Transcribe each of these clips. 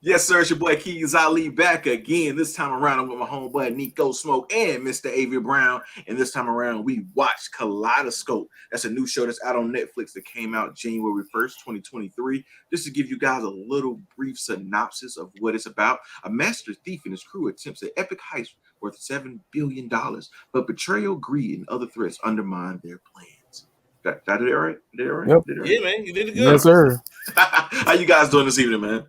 Yes, sir. It's your boy Keiz Ali back again. This time around, I'm with my homeboy Neko Smoke and Mr. Avery Brown. And this time around, we watched Kaleidoscope. That's a new show that's out on Netflix that came out January 1st, 2023. Just to give you guys a little brief synopsis of what it's about. A master thief and his crew attempts an epic heist worth $7 billion, but betrayal, greed, and other threats undermine their plans. Did I do it right? Did it right? Yep. Did it right? Yeah, man, you did it good. Yes, sir. How you guys doing this evening, man?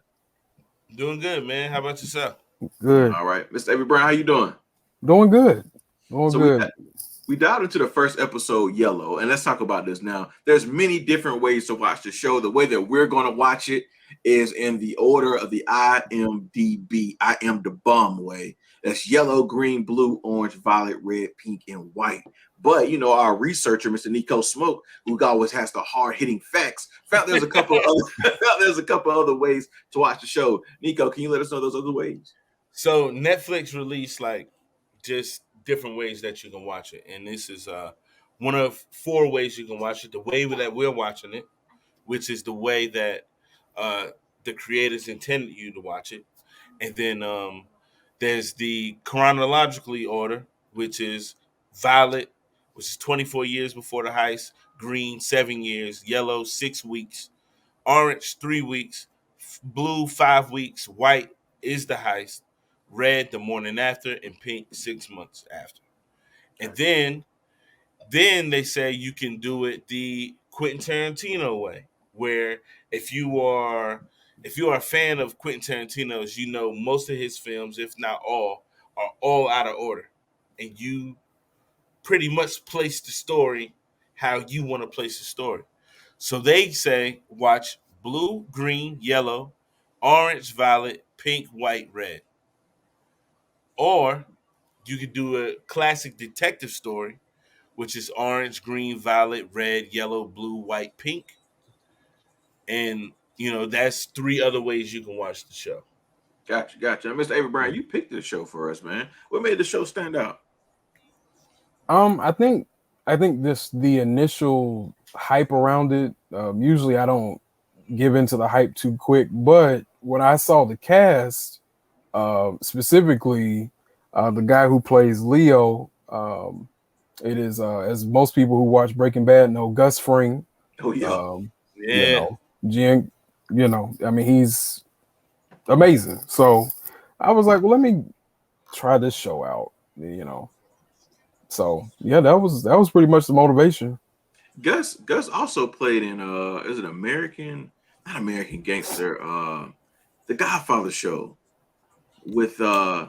Doing good, man. How about yourself? Good. All right. Mr. Avery Brown, how you doing? Doing good. Doing So good. we dived into the first episode, Yellow, and let's talk about this now. There's many different ways to watch the show. The way that we're going to watch it is in the order of the IMDb. I am the bum way. That's yellow, green, blue, orange, violet, red, pink, and white. But you know, our researcher, Mr. Neko Smoke, who always has the hard-hitting facts, found there's a couple other ways to watch the show. Neko, can you let us know those other ways? So Netflix released like just different ways that you can watch it, and this is one of 4 ways you can watch it. The way that we're watching it, which is the way that the creators intended you to watch it, and then there's the chronologically order, which is violet, which is 24 years before the heist, green 7 years, yellow 6 weeks, orange 3 weeks, blue 5 weeks, white is the heist, red the morning after, and pink 6 months after. And then they say you can do it the Quentin Tarantino way, where if you are a fan of Quentin Tarantino's, you know most of his films, if not all, are all out of order, and you pretty much place the story how you want to place the story. So they say watch blue, green, yellow, orange, violet, pink, white, red. Or you could do a classic detective story, which is orange, green, violet, red, yellow, blue, white, pink. And, you know, that's 3 other ways you can watch the show. Gotcha. Mr. Avery Brown, you picked this show for us, man. What made the show stand out? I think the initial hype around it. Usually, I don't give into the hype too quick, but when I saw the cast, specifically the guy who plays Leo, it is as most people who watch Breaking Bad know, Gus Fring. Oh yeah, Yeah. I mean, he's amazing. So I was like, well, let me try this show out. So yeah, that was pretty much the motivation. Gus also played in is it not American Gangster, the Godfather show with I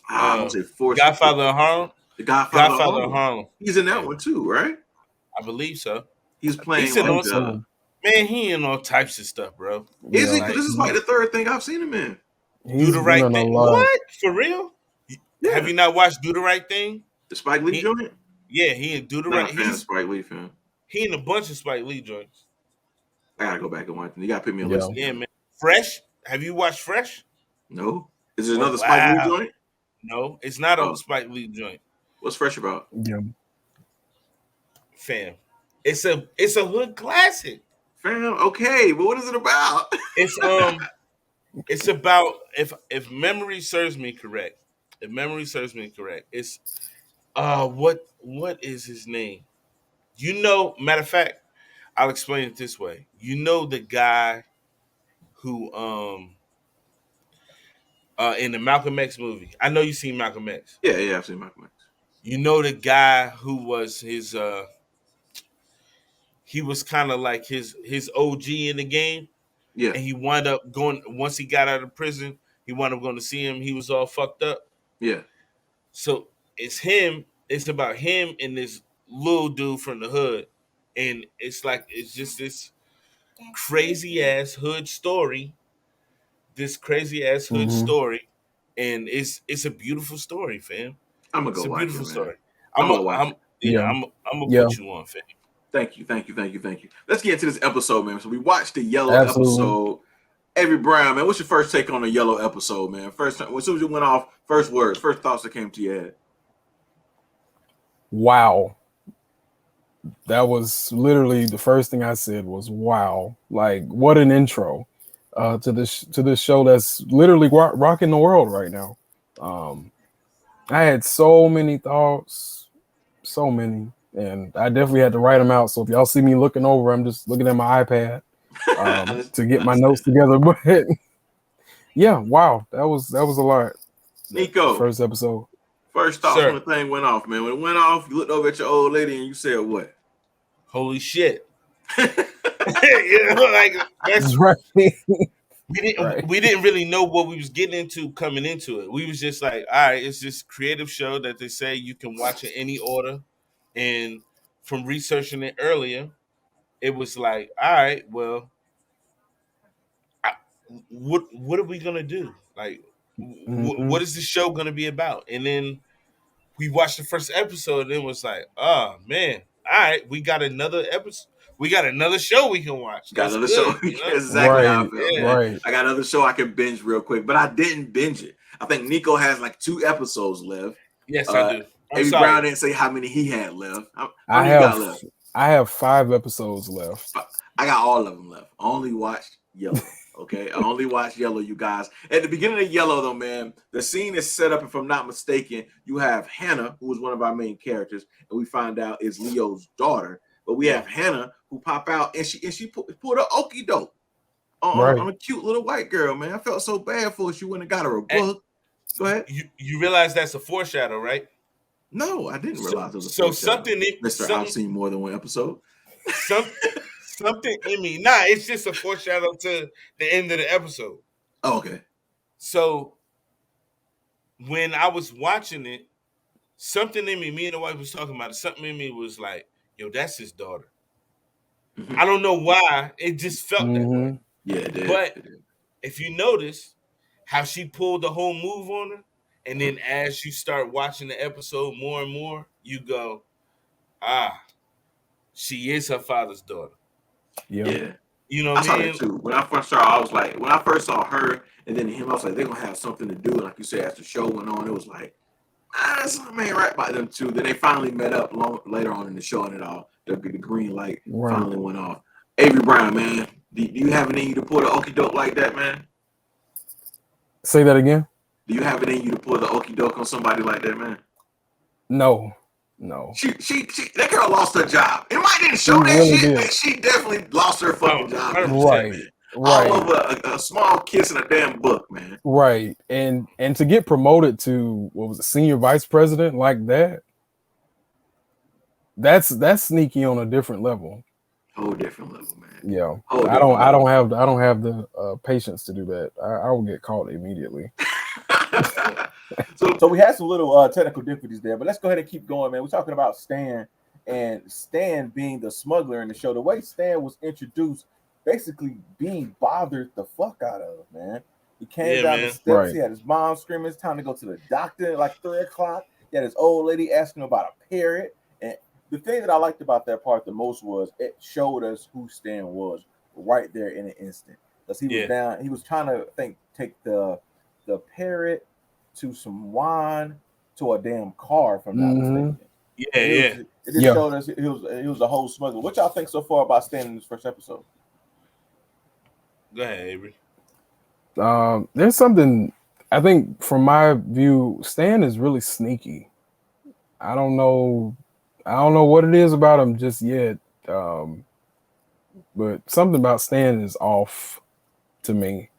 don't say Forrest. Godfather of Harlem. The Godfather of Godfather of Harlem. Harlem. He's in that one too, right? I believe so. He's playing He's in like man, he in all types of stuff, bro. is he? Yeah. This is like the 3rd thing I've seen him in. Do the right thing. What? For real? Yeah. Have you not watched Do the Right Thing? The Spike Lee joint? Yeah, he in Do the Not Right. a fan of Spike Lee fan. He in a bunch of Spike Lee joints. I gotta go back and watch them. You gotta put me on Yeah. list. Yeah, man. Fresh? Have you watched Fresh? No? Is there another Spike Lee joint? No, it's not Oh. a Spike Lee joint. What's Fresh about? Yeah. Fam. It's a hood classic. Fam, okay, but what is it about? It's about if memory serves me correct. It's what is his name? You know, matter of fact, I'll explain it this way. You know the guy who in the Malcolm X movie. I know you've seen Malcolm X. Yeah, I've seen Malcolm X. You know the guy who was his he was kind of like his OG in the game. Yeah. And he wound up going once he got out of prison, he wound up going to see him. He was all fucked up. Yeah. So it's him. It's about him and this little dude from the hood, and it's just this crazy ass hood story. This crazy ass hood story, and it's a beautiful story, fam. I'm gonna go It's a watch beautiful it, story. I'm gonna watch it. I'm gonna Yeah. put you on, fam. Thank you. Let's get into this episode, man. So we watched the Yellow Absolutely. episode. Avery Brown, man, what's your first take on the Yellow episode, man? First time, as soon as you went off, first words, first thoughts that came to your head. Wow. That was literally the first thing I said was wow. Like, what an intro. to this show that's literally rocking the world right now. I had so many thoughts, so many, and I definitely had to write them out. So if y'all see me looking over, I'm just looking at my iPad to get my notes together. But yeah, wow, that was a lot. Neko, First episode. First thoughts when the thing went off, man. When it went off, you looked over at your old lady and you said what? Holy shit. You know, like that's right. We didn't really know what we was getting into coming into it. We was just like, all right, it's this creative show that they say you can watch in any order. And from researching it earlier, it was like, all right, well, what are we gonna do? Like, what is the show gonna be about? And then we watched the first episode, and it was like, oh man, all right, we got another episode. We got another show we can watch. Got That's another good, show. you know? That's exactly how I feel. Yeah. Man. Right. I got another show I can binge real quick, but I didn't binge it. I think Neko has like 2 episodes left. Yes, I do. Avery Brown didn't say how many he had left. How many you got left? I have 5 episodes left. I got all of them left. I only watched Yellow. Okay, I only watched Yellow, you guys. At the beginning of Yellow, though, man, the scene is set up. If I'm not mistaken, you have Hannah, who is one of our main characters, and we find out is Leo's daughter. But we have Hannah who pop out, and she pulled an okie doke on a cute little white girl, man. I felt so bad for her. She went and got her a book. Go ahead. You realize that's a foreshadow, right? No, I didn't realize it was a foreshadow. I've seen more than one episode. Something in me. Nah, it's just a foreshadow to the end of the episode. Oh, okay. So when I was watching it, something in me and the wife was talking about it, something in me was like, yo, that's his daughter. Mm-hmm. I don't know why. It just felt that way. Yeah, it did. But if you notice how she pulled the whole move on her, and then as you start watching the episode more and more, you go, she is her father's daughter. Yeah. You know what I mean? Too. When I first saw her, I was like, when I first saw her and then him, I was like, they're gonna have something to do. Like you said, as the show went on, it was like, something ain't right by them two. Then they finally met up later on in the show, and it all the green light finally went off. Avery Brown, man, do you have it in you to pull the okie doke like that, man? Say that again. Do you have it in you to pull the okie doke on somebody like that, man? No. She that girl lost her job. It might didn't show that shit, but she definitely lost her fucking job. Right. All over a small kiss in a damn book, man. Right. And to get promoted to senior vice president like that, that's sneaky on a different level. Whole different level, man. Yeah. I don't have the patience to do that. I will get caught immediately. So we had some little technical difficulties there, but let's go ahead and keep going, man. We're talking about Stan, and Stan being the smuggler in the show. The way Stan was introduced, basically being bothered the fuck out of, man. He came down the steps. Right. He had his mom screaming, it's time to go to the doctor at like 3 o'clock. He had his old lady asking him about a parrot. And the thing that I liked about that part the most was it showed us who Stan was right there in an instant. Because he was down, he was trying to take the parrot to some wine to a damn car, if I'm not mistaken. It just showed us he was a whole smuggler. What y'all think so far about Stan in this first episode? Go ahead, Avery. There's something I think from my view, Stan is really sneaky. I don't know what it is about him just yet. But something about Stan is off to me.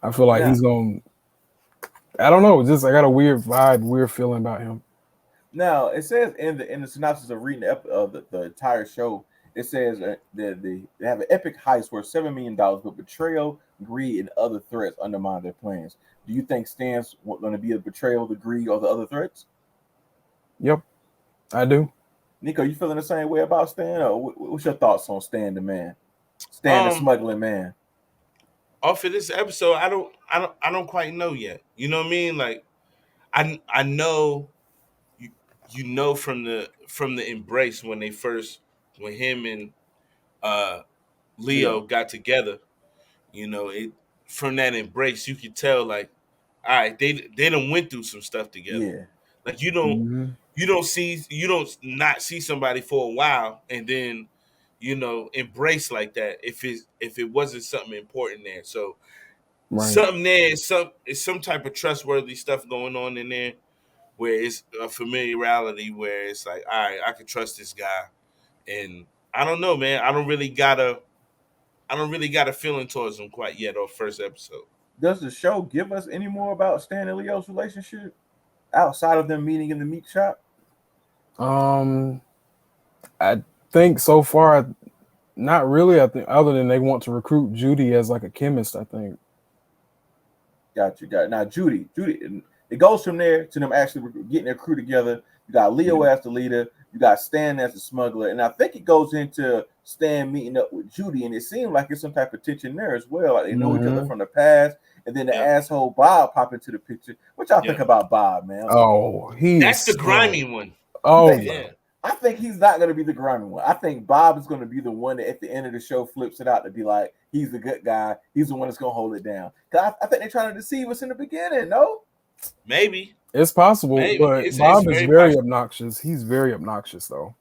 I feel like he's going. I don't know. Just I got a weird vibe, weird feeling about him. Now it says in the synopsis of reading the entire show, it says they have an epic heist worth $7 million, but betrayal, greed, and other threats undermine their plans. Do you think Stan's going to be a betrayal, the greed, or the other threats? Yep, I do. Neko, you feeling the same way about Stan? Or what's your thoughts on Stan the man, Stan the smuggling man? Off of this episode, I don't quite know yet. You know what I mean? Like, I know, you know from the embrace when him and Leo got together. You know, from that embrace you could tell like, all right, they done went through some stuff together. Yeah. Like you don't not see somebody for a while and then embrace like that if it wasn't something important there. So Right. something there is some type of trustworthy stuff going on in there where it's a familiarity where it's like, all right, I can trust this guy. And I don't know, man. I don't really got a feeling towards him quite yet off first episode. Does the show give us any more about Stan and Leo's relationship outside of them meeting in the meat shop? I think so far, not really. I think other than they want to recruit Judy as like a chemist. I think. Got you. Now Judy. It goes from there to them actually getting their crew together. You got Leo as the leader. You got Stan as the smuggler, and I think it goes into Stan meeting up with Judy, and it seemed like there's some type of tension there as well. Like they know each other from the past, and then the asshole Bob pop into the picture. What y'all think about Bob, man? Oh, that's the grimy one. Oh, yeah. I think he's not going to be the grimy one. I think Bob is going to be the one that at the end of the show flips it out to be like, he's the good guy. He's the one that's going to hold it down. Cause I think they're trying to deceive us in the beginning, no? Maybe. It's possible, but Bob is very obnoxious. He's very obnoxious, though.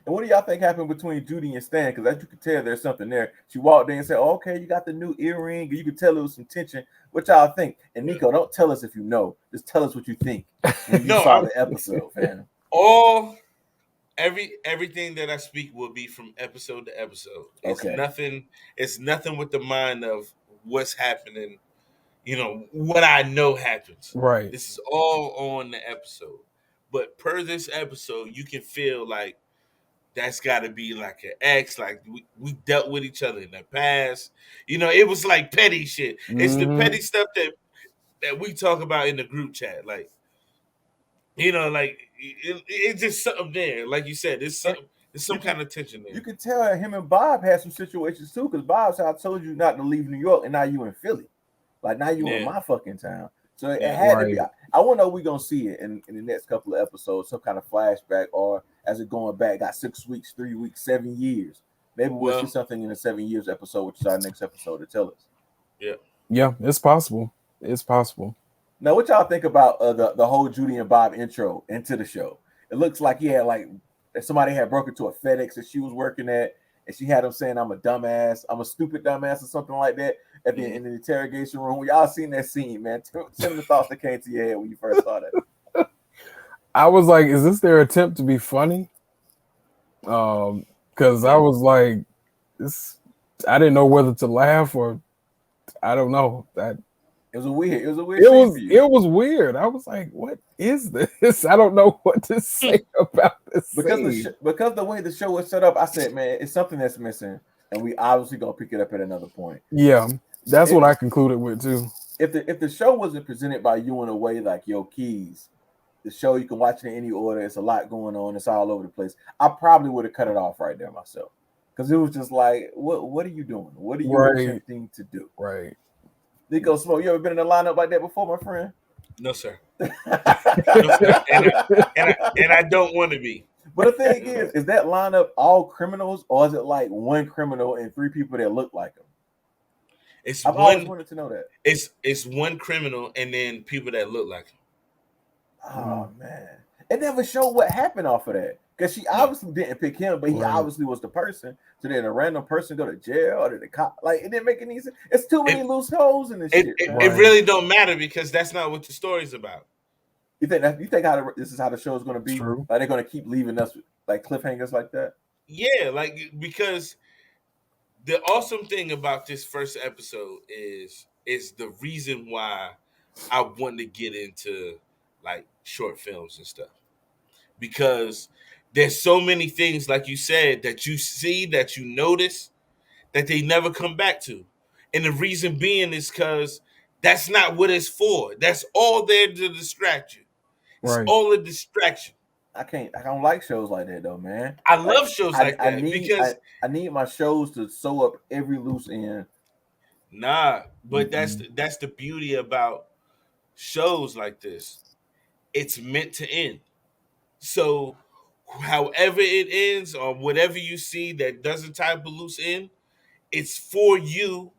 And what do y'all think happened between Judy and Stan? Because as you can tell, there's something there. She walked in and said, oh, okay, you got the new earring. You could tell there was some tension. What y'all think? And Neko, don't tell us if you know. Just tell us what you think when you saw the episode, fam. Everything that I speak will be from episode to episode. Okay. It's nothing with the mind of what's happening, what I know happens. Right. This is all on the episode. But per this episode, you can feel like that's got to be like an ex, like we dealt with each other in the past. It was like petty shit. It's the petty stuff that we talk about in the group chat. Like, it's just something there. Like you said, there's some kind of tension there. You can tell him and Bob had some situations too, because Bob said, I told you not to leave New York, and now you in Philly. Like, now you in my fucking town. So it had to be. I want to know we're going to see it in the next couple of episodes, some kind of flashback, or as it going back, got 6 weeks, 3 weeks, 7 years. Maybe we'll see something in the 7 years episode, which is our next episode, to tell us. Yeah. Yeah, it's possible. It's possible. Now, what y'all think about the whole Judy and Bob intro into the show? It looks like somebody had broken into a FedEx that she was working at, and she had him saying, I'm a dumbass, I'm a stupid dumbass, or something like that at the in the interrogation room. Y'all seen that scene, man? Tell me the thoughts that came to your head when you first saw that. I was like, is this their attempt to be funny? Because I was like, I didn't know whether to laugh or I don't know. It was weird. It was weird. I was like, what is this? I don't know what to say about this. Because the way the show was set up, I said, man, it's something that's missing, and we obviously gonna pick it up at another point. Yeah, that's what I concluded with too. If the show wasn't presented by you in a way like Keiz, the show you can watch it in any order, it's a lot going on, it's all over the place, I probably would have cut it off right there myself. Because it was just like, what are you doing? What are you attempting to do? Right. Neko Smoke, you ever been in a lineup like that before, my friend? No, sir. And I don't want to be. But the thing is that lineup all criminals, or is it like one criminal and 3 people that look like him? I've always wanted to know that. It's one criminal and then people that look like him. Oh man, it never showed what happened off of that. Because she obviously didn't pick him, but he obviously was the person. So then a random person go to jail or did the cop? Like, it didn't make any sense. It's too many loose holes in this shit. It really don't matter because that's not what the story's about. You think this is how the show is going to be? True. Like they're going to keep leaving us like cliffhangers like that? Yeah, like because the awesome thing about this first episode is the reason why I want to get into like short films and stuff. Because there's so many things, like you said, that you see, that you notice, that they never come back to. And the reason being is because that's not what it's for. That's all there to distract you. It's all a distraction. I don't like shows like that though, man. I love shows like that because I need my shows to sew up every loose end. Nah, but that's the beauty about shows like this. It's meant to end. So however it ends or whatever you see that doesn't tie up a loose end, it's for you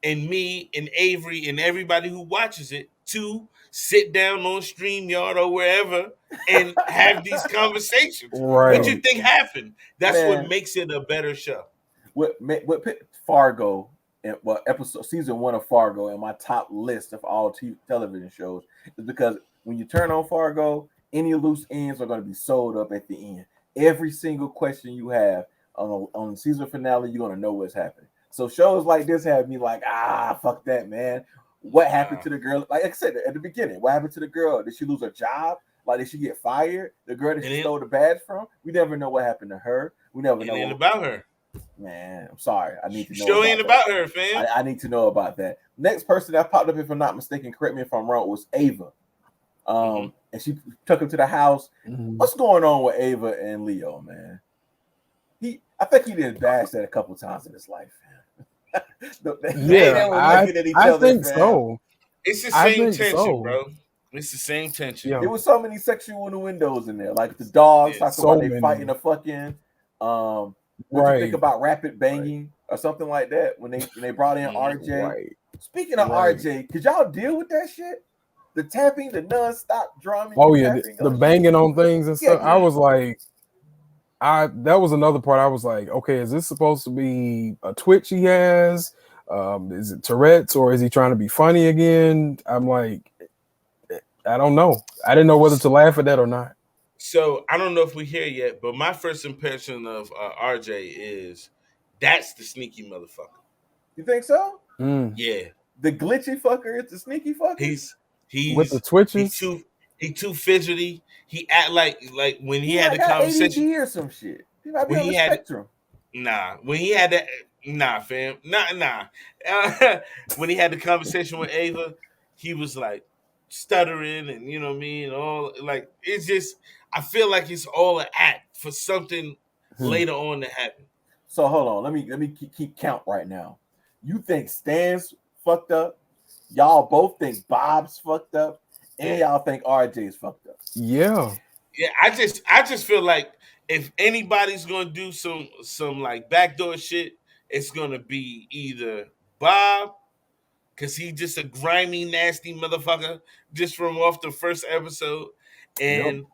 and me and Avery and everybody who watches it to sit down on StreamYard or wherever and have these conversations. Right. What you think happened? That's what makes it a better show. what put Fargo and episode season 1 of Fargo in my top list of all television shows is because when you turn on Fargo, any loose ends are going to be sold up at the end. Every single question you have on the season finale, you're going to know what's happening. So shows like this have me like, fuck that, man. What happened to the girl? Like I said at the beginning, what happened to the girl? Did she lose her job? Like, did she get fired? The girl that she stole the badge from? We never know what happened to her. We never know about her. Man, I'm sorry. I need to know. Show ain't about her, fam. I need to know about that. Next person that popped up, if I'm not mistaken, correct me if I'm wrong, was Ava. And she took him to the house. What's going on with Ava and Leo, man? I think he did bash that a couple times in his life. I think so. It's the same tension, bro. It's the same tension. There was so many sexual innuendos in there, like the dogs talking about they fighting a fucking. What you think about rapid banging or something like that when they brought in RJ? Right. Speaking of RJ, could y'all deal with that shit? The tapping, the non-stop drumming. Oh yeah, the banging on things and stuff. I was like, that was another part. I was like, okay, is this supposed to be a twitch he has? Is it Tourette's or is he trying to be funny again? I'm like, I don't know. I didn't know whether to laugh at that or not. So I don't know if we're here yet, but my first impression of RJ is that's the sneaky motherfucker. You think so? Yeah. The glitchy fucker is the sneaky fucker. He's with the twitches. He too fidgety. He act like when he had the conversation ADD or some shit. He might be on the spectrum. When he had that, fam, when he had the conversation with Ava, he was like stuttering and you know what I mean. All like it's just. I feel like it's all an act for something later on to happen. So hold on, let me keep count right now. You think Stan's fucked up? Y'all both think Bob's fucked up, and y'all think RJ's fucked up. Yeah. I just feel like if anybody's gonna do some like backdoor shit, it's gonna be either Bob, because he's just a grimy, nasty motherfucker, just from off the first episode, and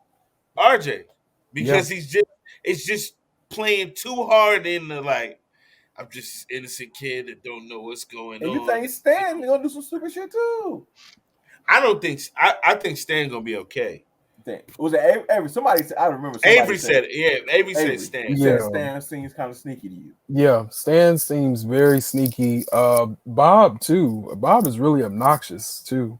RJ, because it's just playing too hard in the like, I'm just an innocent kid that don't know what's going on. And you think Stan gonna do some stupid shit too? I think Stan gonna be okay. Was it Avery? Somebody said, I remember. Avery said it. Yeah, Avery said Stan. You said Stan seems kind of sneaky to you. Yeah, Stan seems very sneaky. Bob too. Bob is really obnoxious too.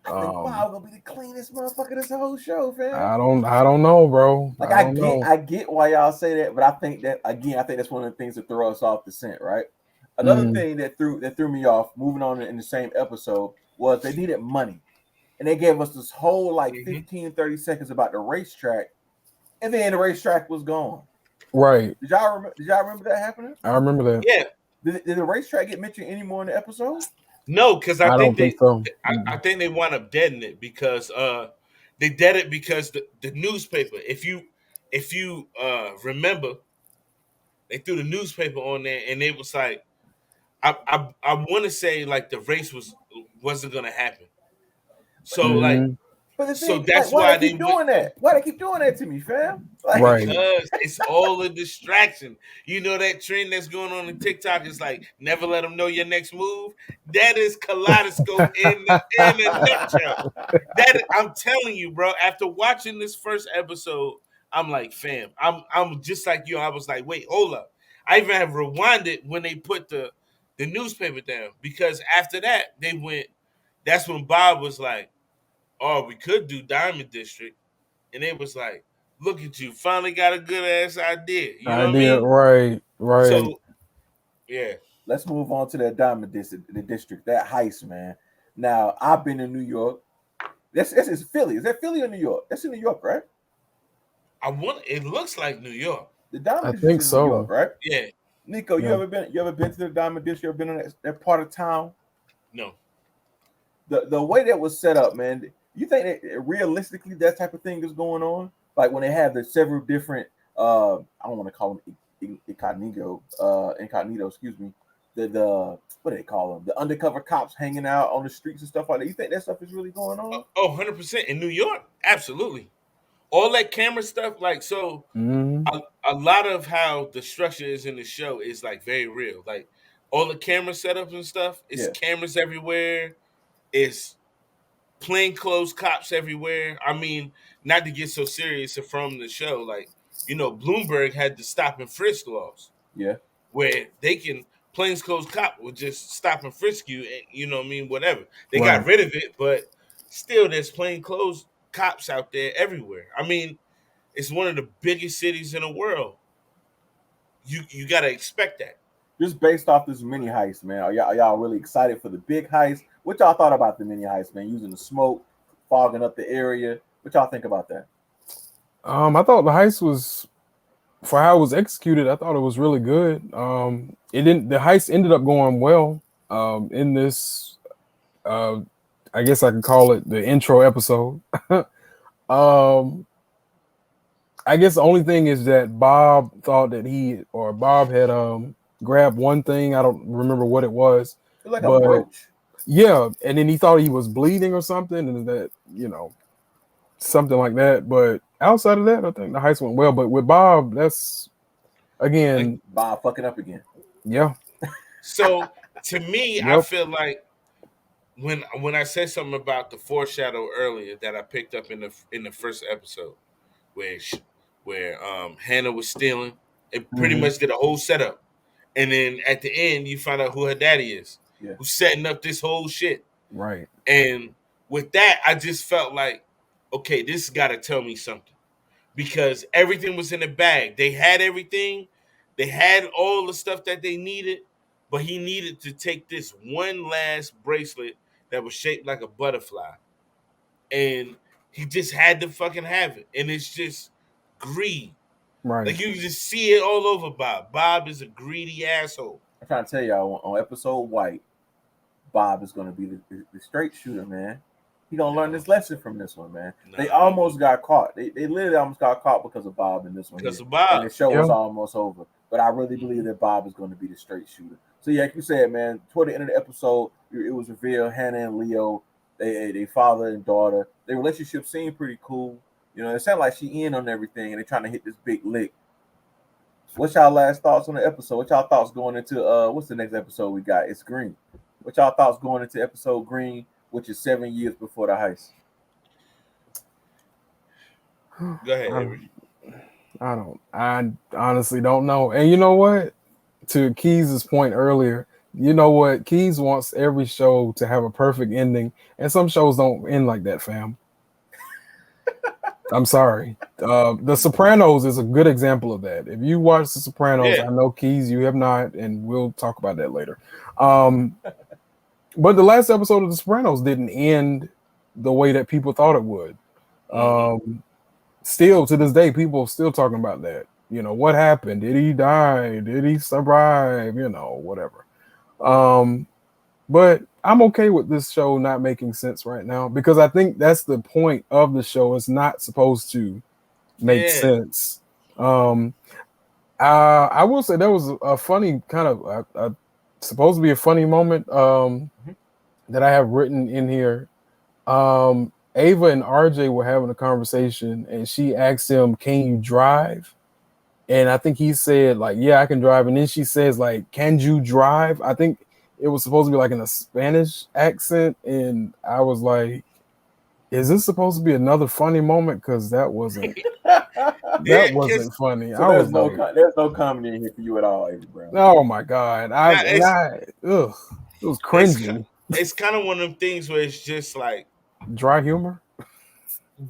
I think Bob gonna be the cleanest motherfucker this whole show, fam. I don't know, bro. Like I get why y'all say that, but I think that's one of the things that throw us off the scent, right? Another thing that threw me off, moving on in the same episode, was they needed money. And they gave us this whole like 15, 30 seconds about the racetrack, and then the racetrack was gone. Right. Did y'all remember that happening? I remember that. Yeah. Did the racetrack get mentioned anymore in the episode? No, because I think so. I think they wound up deading it because they dead it because the newspaper. If you remember, they threw the newspaper on there and it was like I want to say like the race wasn't gonna happen. So like. But the so thing, that's like, why they keep doing that. Why they keep doing that to me, fam? Like, right. Because it's all a distraction. You know that trend that's going on in TikTok is like never let them know your next move. That is kaleidoscope in a nutshell. That I'm telling you, bro. After watching this first episode, I'm like, fam, I'm just like you. I was like, wait, hold up. I even have rewinded when they put the newspaper down because after that they went. That's when Bob was like, oh, we could do Diamond District. And it was like, look at you, finally got a good ass idea. You know what I mean? Right. So, yeah. Let's move on to that Diamond District, that heist, man. Now, I've been in New York. This is Philly. Is that Philly or New York? That's in New York, right? It looks like New York. The Diamond District is in New York, right? Yeah. Nico, you ever been to the Diamond District? You ever been in that part of town? No. The way that was set up, man. You think that realistically that type of thing is going on? Like when they have the several different, I don't want to call them incognito, excuse me. The what do they call them? The undercover cops hanging out on the streets and stuff like that. You think that stuff is really going on? Oh, 100% in New York, absolutely. all that camera stuff, like so. Mhm. A lot of how the structure is in the show is like very real. Like all the camera setups and stuff, it's Yeah. cameras everywhere. It's plainclothes cops everywhere. I mean, not to get so serious from the show, like Bloomberg had the stop and frisk laws. Yeah. Where they can plainclothes cop will just stop and frisk you, and what I mean, whatever. They Right. got rid of it, but still, there's plainclothes cops out there everywhere. I mean, it's one of the biggest cities in the world. You got to expect that. Just based off this mini heist, man. Are y'all really excited for the big heist? What y'all thought about the mini heist, man? Using the smoke, fogging up the area. What y'all think about that? I thought the heist was, for how it was executed, I thought it was really good. It didn't. The heist ended up going well. In this, I guess I could call it the intro episode. I guess the only thing is that Bob thought that Bob had grabbed one thing. I don't remember what it was. It's like a brooch. Yeah, and then he thought he was bleeding or something, and that something like that. But outside of that, I think the heist went well. But with Bob, that's again Bob fucking up again. Yeah. So to me, I feel like when I said something about the foreshadow earlier that I picked up in the first episode, where Hannah was stealing, it pretty much did a whole setup, and then at the end you find out who her daddy is, who's setting up this whole shit. Right. And with that, I just felt like, okay, this got to tell me something, because everything was in the bag. They had everything. They had all the stuff that they needed, but he needed to take this one last bracelet that was shaped like a butterfly, and he just had to fucking have it. And it's just greed. Right. Like, you can just see it all over Bob. Bob is a greedy asshole. I'm trying to tell y'all, on episode White, Bob is going to be the straight shooter, man. He gonna learn this lesson from this one, man. They almost got caught. They literally almost got caught because of Bob in this one. Because of Bob. And the show was almost over. But I really believe that Bob is going to be the straight shooter. So yeah, like you said, man, toward the end of the episode, it was revealed Hannah and Leo, they father and daughter. Their relationship seemed pretty cool. It sounded like she in on everything, and they're trying to hit this big lick. What's y'all last thoughts on the episode? What y'all thoughts going into what's the next episode we got? It's Green. What y'all thoughts going into episode Green, which is 7 years before the heist? Go ahead, Avery. I honestly don't know. And you know what? To Keiz' point earlier, you know what? Keiz wants every show to have a perfect ending, and some shows don't end like that, fam. I'm sorry. The Sopranos is a good example of that. If you watch The Sopranos, I know Keiz, you have not, and we'll talk about that later. But the last episode of The Sopranos didn't end the way that people thought it would. Still, to this day, people are still talking about that. What happened? Did he die? Did he survive? Whatever. But I'm okay with this show not making sense right now, because I think that's the point of the show. It's not supposed to make sense. I will say there was a funny kind of supposed to be a funny moment that I have written in here. Ava and RJ were having a conversation, and she asked him, "Can you drive?" And I think he said, like, "Yeah, I can drive." And then she says, like, "Can you drive?" I think it was supposed to be like in a Spanish accent, and I was like, "Is this supposed to be another funny moment?" Because that wasn't wasn't funny. So there's no comedy in here for you at all, Avery Brown. Oh my god, it was cringy. It's kind of one of them things where it's just like dry humor.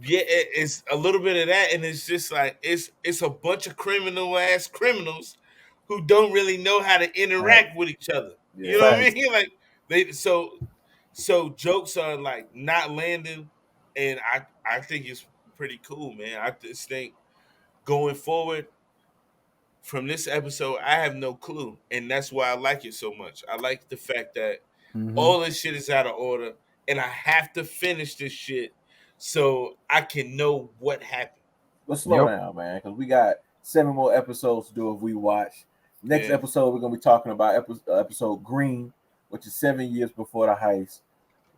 Yeah, it's a little bit of that, and it's just like it's a bunch of criminals who don't really know how to interact with each other. Yeah, you know what I mean? Like they so jokes are like not landing, and I think it's pretty cool, man. I just think going forward from this episode, I have no clue, and that's why I like it so much. I like the fact that all this shit is out of order, and I have to finish this shit so I can know what happened. Let's slow down, man, because we got 7 more episodes to do if we watch. Next episode, we're going to be talking about episode Green, which is 7 years before the heist.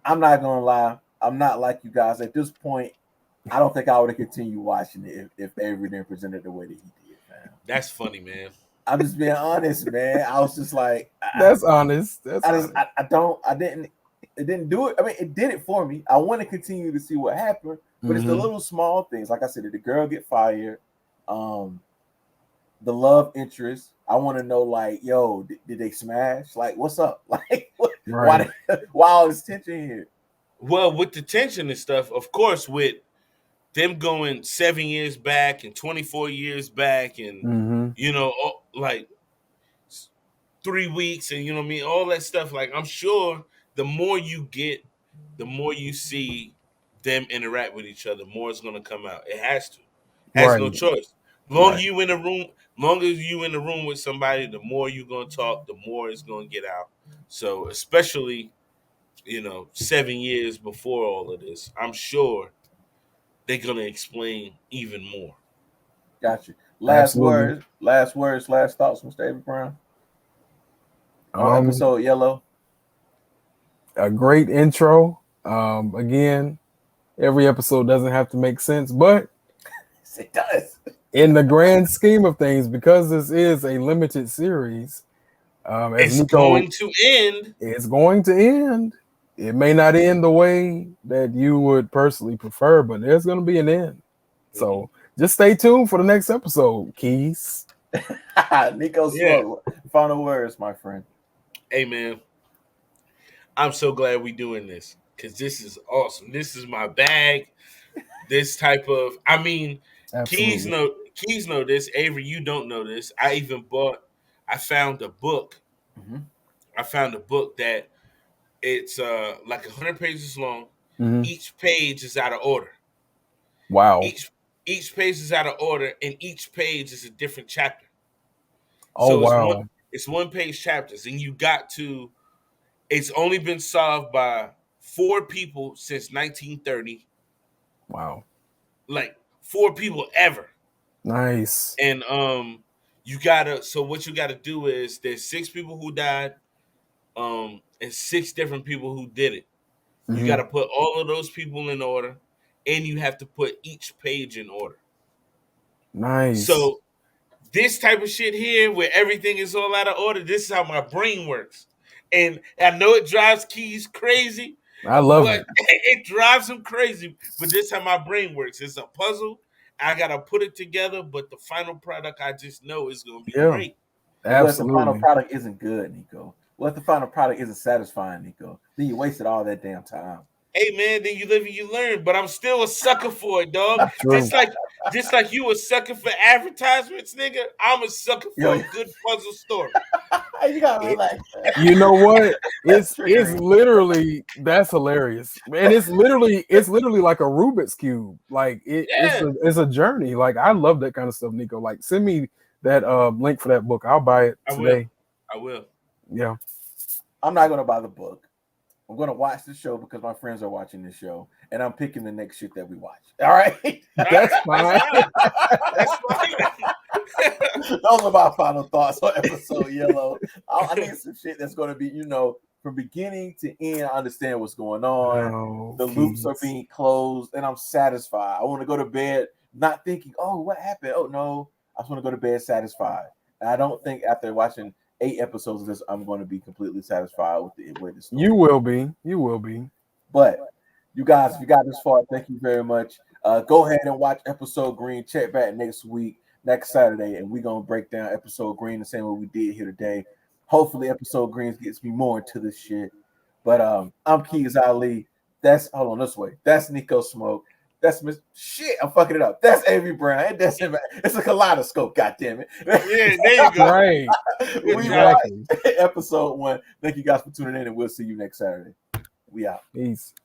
I'm not going to lie. I'm not like you guys. At this point, I don't think I would have continued watching it if Avery didn't present it the way that he did, man. That's funny, man. I'm just being honest, man. I was just like, That's honest. That's honest. It didn't do it. I mean, it did it for me. I want to continue to see what happened, but it's the little small things. Like I said, did the girl get fired? The love interest. I want to know, like, yo, did they smash? Like, what's up? Like, Right. why all this tension here? Well, with the tension and stuff, of course, with them going 7 years back and 24 years back, and you know, like 3 weeks, and you know what I mean, all that stuff. Like, I'm sure the more you get, the more you see them interact with each other, more it's gonna come out. It has to. Has no choice. Long as you in the room with somebody, the more you're gonna talk, the more it's gonna get out. So especially, you know, 7 years before all of this, I'm sure they're gonna explain even more. Got you. Last thoughts, Mr. Avery Brown. On episode Yellow. A great intro. Again, every episode doesn't have to make sense, but it does. In the grand scheme of things, because this is a limited series, it's going to end. It's going to end. It may not end the way that you would personally prefer, but there's going to be an end. So just stay tuned for the next episode, Keiz. Neko Smoke, final words, my friend. Hey, man. I'm so glad we're doing this because this is awesome. This is my bag. This type of, I mean, Keiz know this. Avery, you don't know this. I found a book. Mm-hmm. I found a book that it's like 100 pages long. Mm-hmm. Each page is out of order. Wow. Each page is out of order, and each page is a different chapter. Oh, so wow. It's one-page chapters, and it's only been solved by 4 people since 1930. Wow. Like 4 people ever. Nice. And what you gotta do is there's 6 people who died, and 6 different people who did it. Mm-hmm. You gotta put all of those people in order, and you have to put each page in order. Nice. So this type of shit here, where everything is all out of order, this is how my brain works. And I know it drives Keiz crazy. I love it. It drives him crazy, but this is how my brain works. It's a puzzle. I gotta put it together, but the final product, I just know is gonna be great. Absolutely. What if the final product isn't good, Neko? What if the final product isn't satisfying, Neko? Then you wasted all that damn time. Hey man, then you live and you learn. But I'm still a sucker for it, dog. Just like you a sucker for advertisements, nigga. I'm a sucker for a good puzzle story. You gotta relax. You know what? It's literally, that's hilarious, and it's literally like a Rubik's cube. Like it's a journey. Like I love that kind of stuff, Neko. Like send me that link for that book. I'll buy it today. I will. Yeah. I'm not gonna buy the book. I'm gonna watch the show because my friends are watching the show, and I'm picking the next shit that we watch. All right, that's fine. That's fine. Those are my final thoughts on episode Yellow. I need some shit that's gonna be, from beginning to end. I understand what's going on. The loops are being closed, and I'm satisfied. I want to go to bed not thinking, "Oh, what happened?" Oh no, I just want to go to bed satisfied. And I don't think after watching 8 episodes of this, I'm going to be completely satisfied with the way this story. You will be. But you guys, if you got this far, thank you very much. Go ahead and watch episode Green. Check back next Saturday, and we're gonna break down episode Green the same way we did here today. Hopefully, episode Green gets me more into this shit. But I'm Keiz Ali. That's Neko Smoke. That's shit. I'm fucking it up. That's Avery Brown. It's a kaleidoscope. Goddamn it. Yeah, there you go. Right. We watched episode 1. Thank you guys for tuning in, and we'll see you next Saturday. We out. Peace.